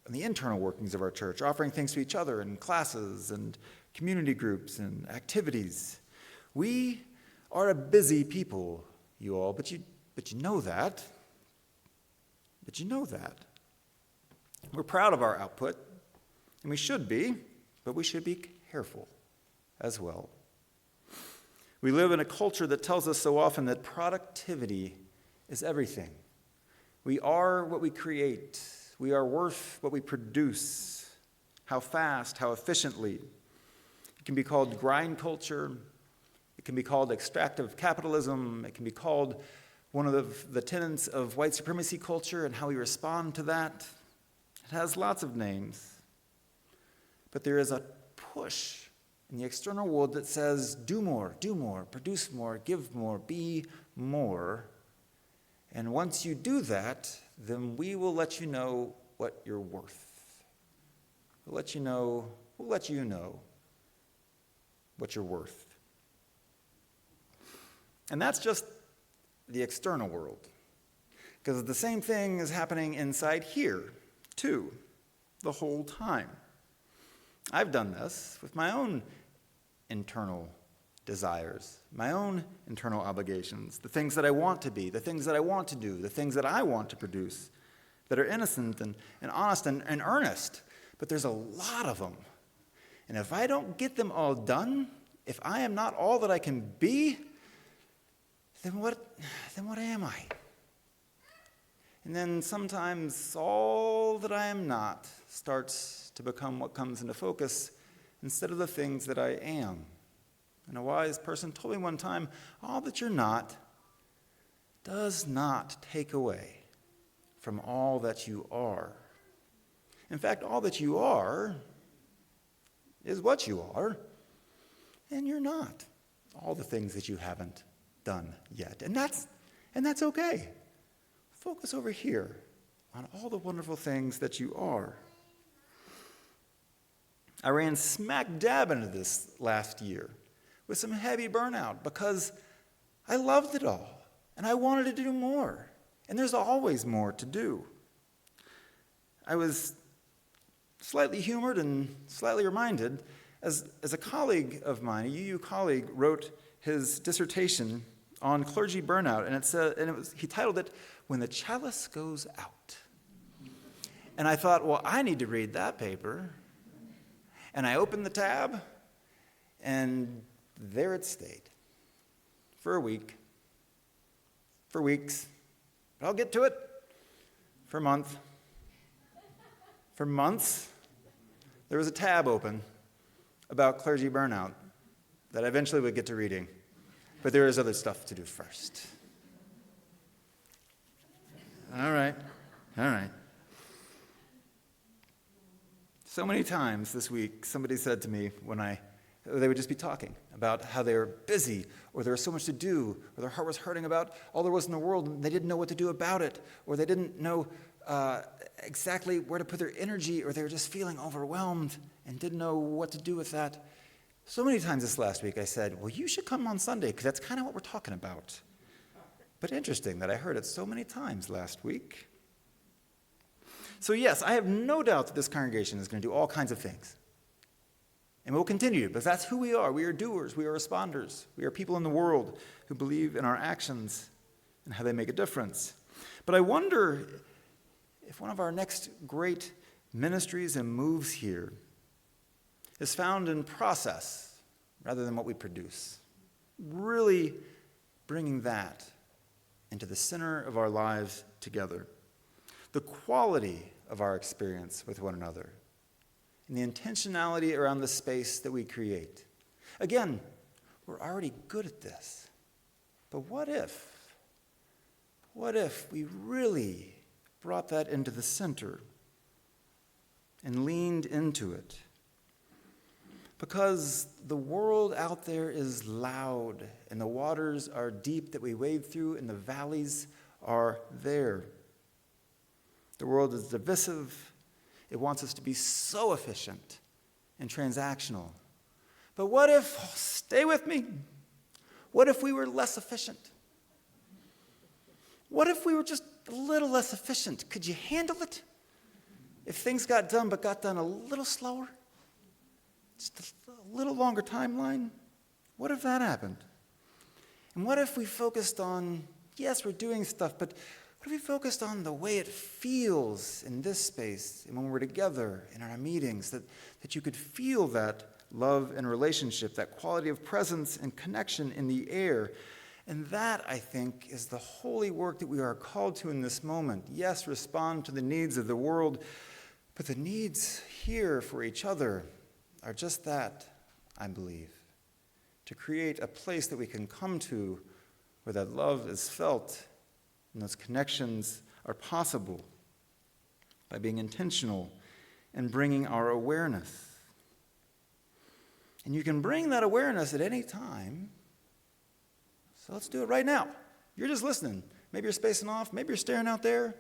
in the internal workings of our church, offering things to each other in classes and community groups and activities. We are a busy people, you all, but you know that. But you know that. We're proud of our output, and we should be, but we should be careful. as well. We live in a culture that tells us so often that productivity is everything. We are what we create. We are worth what we produce. How fast, how efficiently. It can be called grind culture. It can be called extractive capitalism. It can be called one of the tenets of white supremacy culture and how we respond to that. It has lots of names. But there is a push in the external world that says, do more, produce more, give more, be more. And once you do that, then we will let you know what you're worth. We'll let you know what you're worth. And that's just the external world. Because the same thing is happening inside here, too, the whole time. I've done this with my own internal desires, my own internal obligations, the things that I want to be, the things that I want to do, the things that I want to produce, that are innocent and honest and earnest. But there's a lot of them. And if I don't get them all done, if I am not all that I can be, then what am I? And then sometimes all that I am not starts to become what comes into focus instead of the things that I am. And a wise person told me one time, all that you're not does not take away from all that you are. In fact, all that you are is what you are, and you're not all the things that you haven't done yet. And that's okay. Focus over here on all the wonderful things that you are. I ran smack dab into this last year with some heavy burnout because I loved it all and I wanted to do more. And there's always more to do. I was slightly humored and slightly reminded as a colleague of mine, a UU colleague, wrote his dissertation on clergy burnout, and he titled it, "When the Chalice Goes Out." And I thought, well, I need to read that paper. And I opened the tab, and there it stayed. For a week. For weeks. But I'll get to it. For a month. For months, there was a tab open about clergy burnout that I eventually would get to reading. But there is other stuff to do first. All right. So many times this week, somebody said to me they would just be talking about how they were busy, or there was so much to do, or their heart was hurting about all there was in the world, and they didn't know what to do about it, or they didn't know exactly where to put their energy, or they were just feeling overwhelmed and didn't know what to do with that. So many times this last week I said, well, you should come on Sunday, because that's kind of what we're talking about. But interesting that I heard it so many times last week. So yes, I have no doubt that this congregation is going to do all kinds of things. And we'll continue, because that's who we are. We are doers. We are responders. We are people in the world who believe in our actions and how they make a difference. But I wonder if one of our next great ministries and moves here is found in process rather than what we produce. Really bringing that into the center of our lives together. The quality of our experience with one another, and the intentionality around the space that we create. Again, we're already good at this. But what if we really brought that into the center and leaned into it? Because the world out there is loud, and the waters are deep that we wade through, and the valleys are there. The world is divisive. It wants us to be so efficient and transactional. But what if, stay with me, what if we were less efficient? What if we were just a little less efficient? Could you handle it? If things got done, but got done a little slower? Just a little longer timeline? What if that happened? And what if we focused on, yes, we're doing stuff, but what if we focused on the way it feels in this space and when we're together in our meetings, that you could feel that love and relationship, that quality of presence and connection in the air. And that, I think, is the holy work that we are called to in this moment. Yes, respond to the needs of the world, but the needs here for each other are just that, I believe. To create a place that we can come to where that love is felt and those connections are possible by being intentional and bringing our awareness. And you can bring that awareness at any time. So let's do it right now. You're just listening. Maybe you're spacing off. Maybe you're staring out there.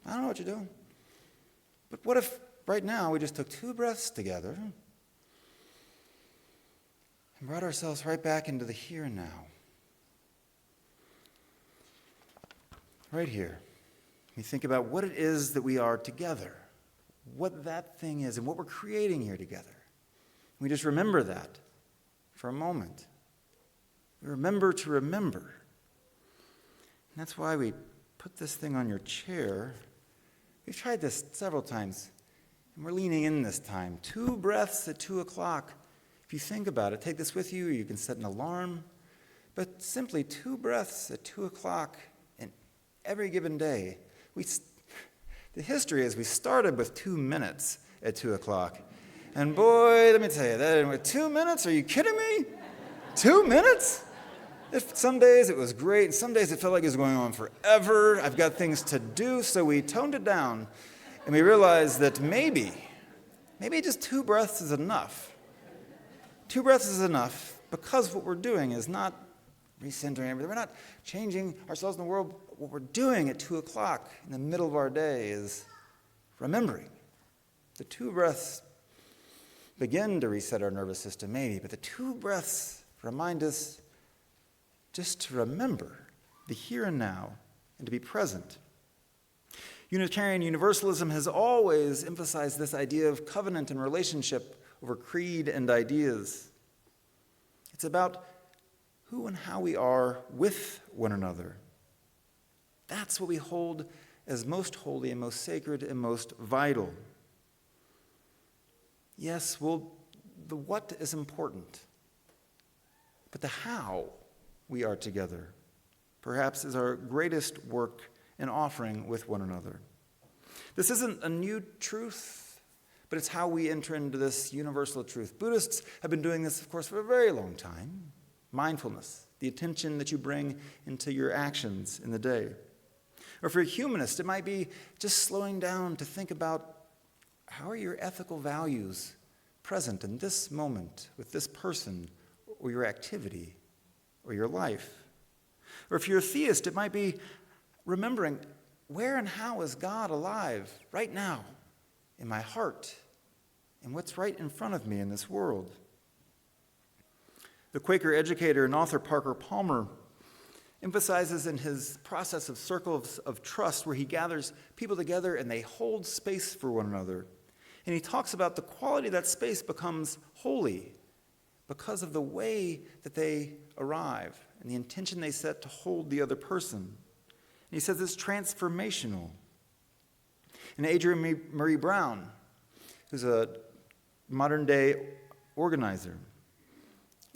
I don't know what you're doing. But what if right now we just took 2 breaths together and brought ourselves right back into the here and now? Right here. We think about what it is that we are together, what that thing is, and what we're creating here together. We just remember that for a moment. We remember to remember. And that's why we put this thing on your chair. We've tried this several times, and we're leaning in this time. 2 breaths at 2 o'clock. If you think about it, take this with you, or you can set an alarm. But simply 2 breaths at 2 o'clock in every given day. The history is we started with 2 minutes at 2 o'clock. And boy, let me tell you, that 2 minutes? Are you kidding me? 2 minutes? Some days it was great, and some days it felt like it was going on forever. I've got things to do, so we toned it down, and we realized that maybe just 2 breaths is enough. 2 breaths is enough because what we're doing is not recentering everything. We're not changing ourselves in the world. What we're doing at 2 o'clock in the middle of our day is remembering. The 2 breaths begin to reset our nervous system, maybe, but the 2 breaths remind us just to remember the here and now and to be present. Unitarian Universalism has always emphasized this idea of covenant and relationship over creed and ideas. It's about who and how we are with one another. That's what we hold as most holy and most sacred and most vital. Yes, well, the what is important, but the how we are together, perhaps, is our greatest work and offering with one another. This isn't a new truth, but it's how we enter into this universal truth. Buddhists have been doing this, of course, for a very long time. Mindfulness, the attention that you bring into your actions in the day. Or for a humanist, it might be just slowing down to think about how are your ethical values present in this moment with this person or your activity or your life. Or if you're a theist, it might be remembering where and how is God alive right now in my heart and what's right in front of me in this world. The Quaker educator and author Parker Palmer emphasizes in his process of circles of trust where he gathers people together and they hold space for one another. And he talks about the quality of that space becomes holy because of the way that they arrive and the intention they set to hold the other person. And he says it's transformational. And Adrienne Marie Brown, who's a modern-day organizer,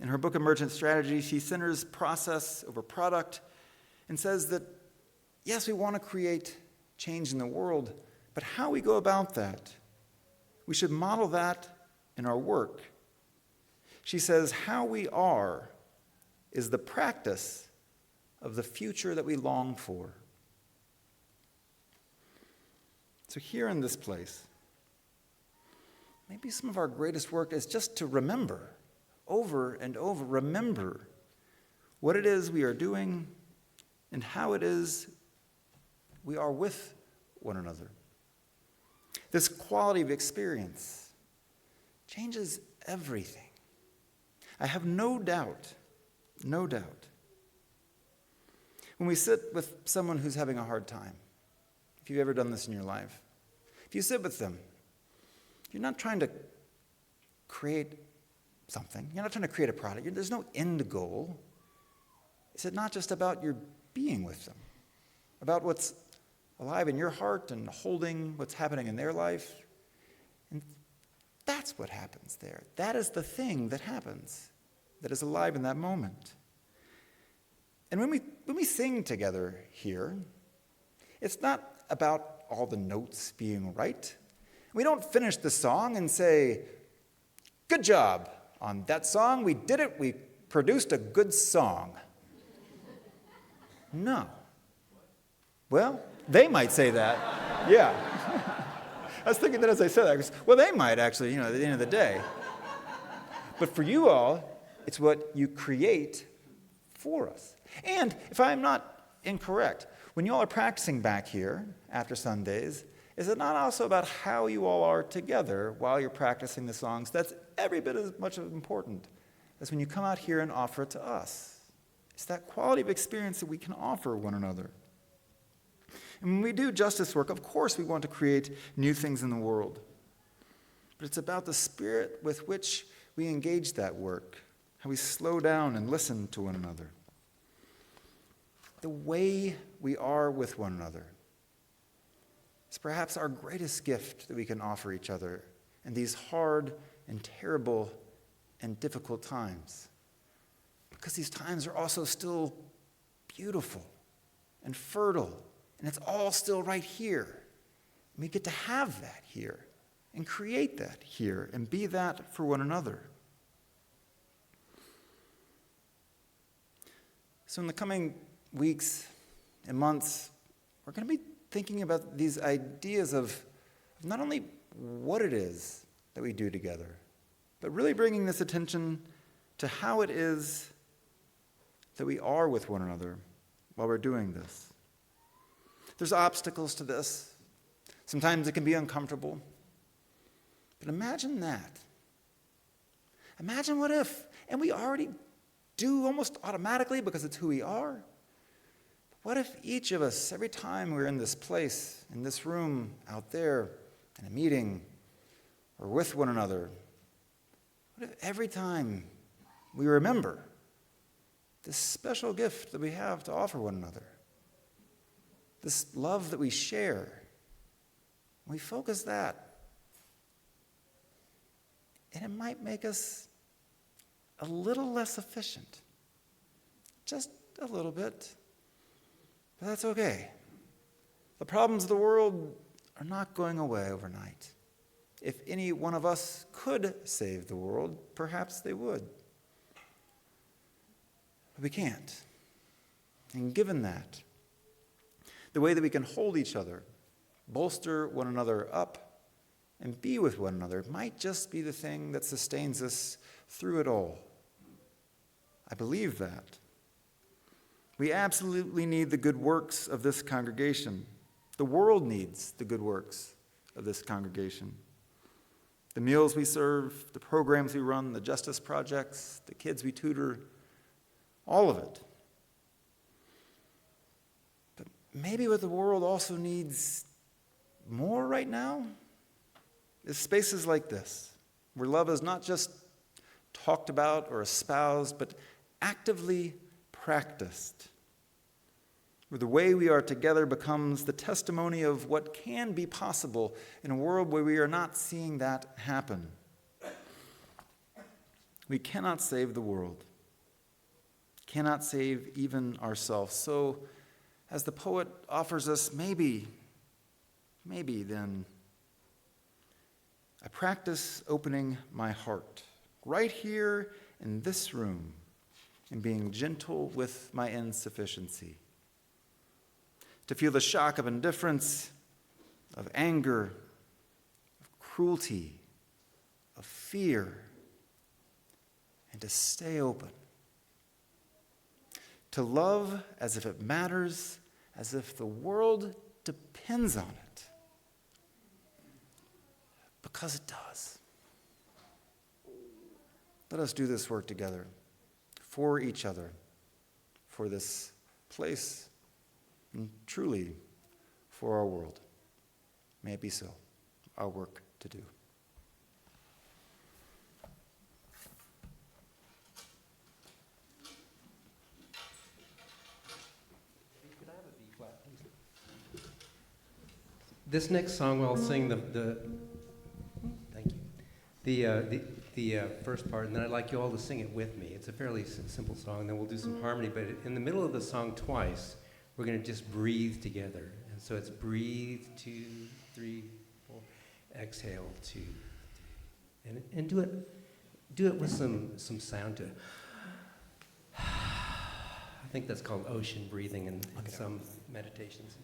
in her book Emergent Strategy, she centers process over product and says that, yes, we want to create change in the world, but how we go about that, we should model that in our work. She says, how we are is the practice of the future that we long for. So here in this place, maybe some of our greatest work is just to remember, over and over, remember what it is we are doing and how it is we are with one another. This quality of experience changes everything. I have no doubt, when we sit with someone who's having a hard time, if you've ever done this in your life, if you sit with them, you're not trying to create something. You're not trying to create a product. There's no end goal. Is it not just about your being with them, about what's alive in your heart and holding what's happening in their life? And That's what happens there. That is the thing that happens, that is alive in that moment. And when we sing together here, it's not about all the notes being right. We don't finish the song and say, "Good job on that song. We did it. We produced a good song." No. Well, they might say that. Yeah. I was thinking that as I said that. 'Cause, well, they might actually, at the end of the day. But for you all, it's what you create for us. And if I'm not incorrect, when you all are practicing back here after Sundays, is it not also about how you all are together while you're practicing the songs? That's every bit as much important as when you come out here and offer it to us. It's that quality of experience that we can offer one another. And when we do justice work, of course we want to create new things in the world. But it's about the spirit with which we engage that work, how we slow down and listen to one another. The way we are with one another is perhaps our greatest gift that we can offer each other in these hard and terrible and difficult times. Because these times are also still beautiful and fertile, and it's all still right here. And we get to have that here and create that here and be that for one another. So in the coming weeks and months, we're going to be thinking about these ideas of not only what it is that we do together, but really bringing this attention to how it is that we are with one another while we're doing this. There's obstacles to this. Sometimes it can be uncomfortable. But imagine that. Imagine what if, and we already do almost automatically because it's who we are. What if each of us, every time we're in this place, in this room, out there, in a meeting, or with one another, what if every time we remember this special gift that we have to offer one another, this love that we share, we focus that, and it might make us a little less efficient, just a little bit. But that's okay. The problems of the world are not going away overnight. If any one of us could save the world, perhaps they would. But we can't. And given that, the way that we can hold each other, bolster one another up, and be with one another might just be the thing that sustains us through it all. I believe that. We absolutely need the good works of this congregation. The world needs the good works of this congregation. The meals we serve, the programs we run, the justice projects, the kids we tutor, all of it. But maybe what the world also needs more right now is spaces like this, where love is not just talked about or espoused, but actively practiced, where the way we are together becomes the testimony of what can be possible in a world where we are not seeing that happen. We cannot save the world, cannot save even ourselves. So, as the poet offers us, maybe then, I practice opening my heart right here in this room and being gentle with my insufficiency. To feel the shock of indifference, of anger, of cruelty, of fear, and to stay open. To love as if it matters, as if the world depends on it. Because it does. Let us do this work together, for each other, for this place, and truly for our world. May it be so, our work to do. This next song I'll sing thank you. The first part, and then I'd like you all to sing it with me. It's a fairly simple song, then we'll do some harmony, but in the middle of the song twice, we're going to just breathe together. And so it's breathe, 2, 3, 4, exhale, 2, 3. And do it with some sound to it. I think that's called ocean breathing in some meditations.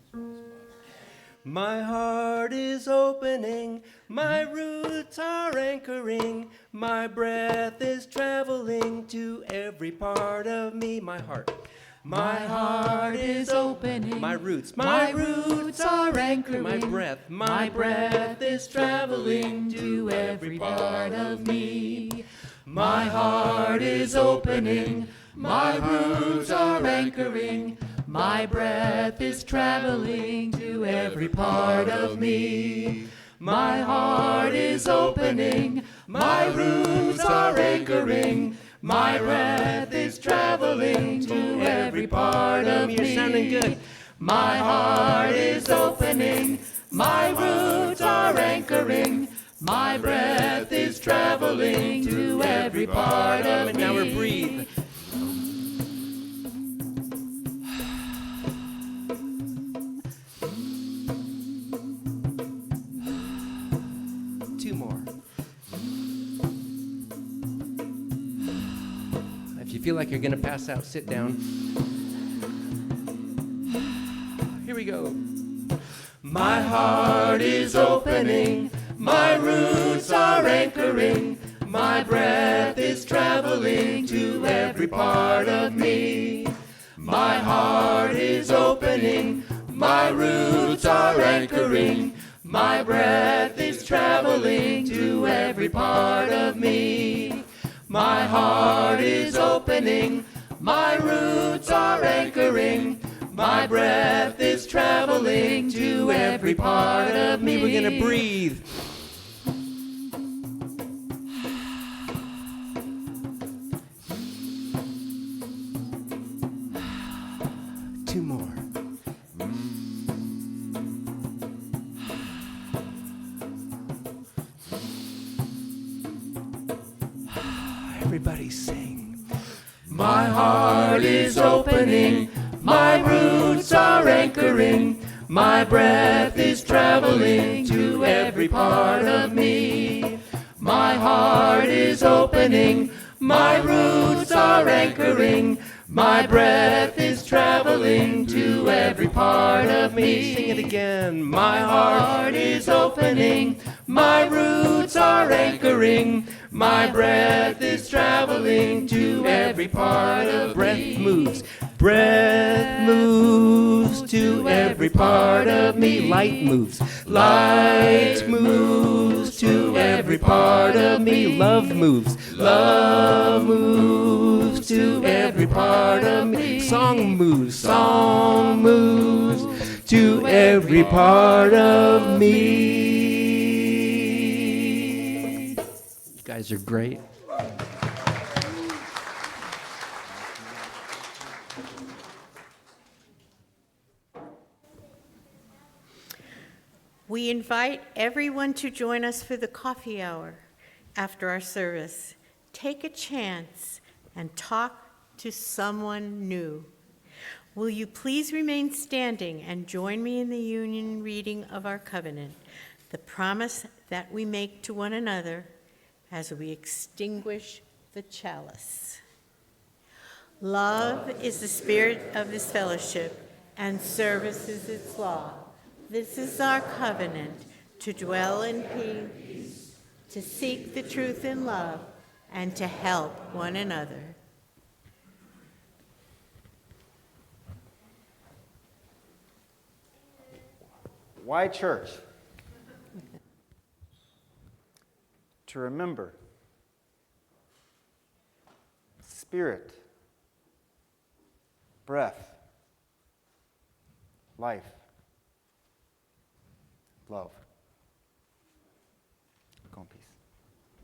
My heart is opening, my roots are anchoring, my breath is traveling to every part of me. My heart. My heart is opening, my roots are anchoring, my breath is traveling to every part of me. My heart is opening, my roots are anchoring, my breath is traveling to every part of me. My heart is opening, my roots are anchoring, my breath is traveling to every part of me. You're sounding good. My heart is opening, my roots are anchoring, my breath is traveling to every part of me. Now we breathe. Two more. If you feel like you're going to pass out, sit down. Here we go. My heart is opening, my roots are anchoring, my breath is traveling to every part of me. My heart is opening, my roots are anchoring, my breath is traveling to every part of me. My heart is opening, my roots are anchoring, my breath is traveling to every part of me. We're gonna breathe. Two more. Everybody sing. My heart is opening, my roots are anchoring, my breath is traveling to every part of me. My heart is opening, my roots are anchoring, my breath is traveling to every part of me. Sing it again. My heart is opening, my roots are anchoring, my breath is traveling to every part of me. Breath moves. Breath moves to every part of me. Light moves. Light moves to every part of me. Love moves. Love moves to every part of me. Song moves. Song moves to every part of me. You guys are great. We invite everyone to join us for the coffee hour after our service. Take a chance and talk to someone new. Will you please remain standing and join me in the union reading of our covenant, the promise that we make to one another as we extinguish the chalice. Love is the spirit of this fellowship, and service is its law. This is our covenant, to dwell in peace, to seek the truth in love, and to help one another. Why church? To remember, spirit, breath, life, love.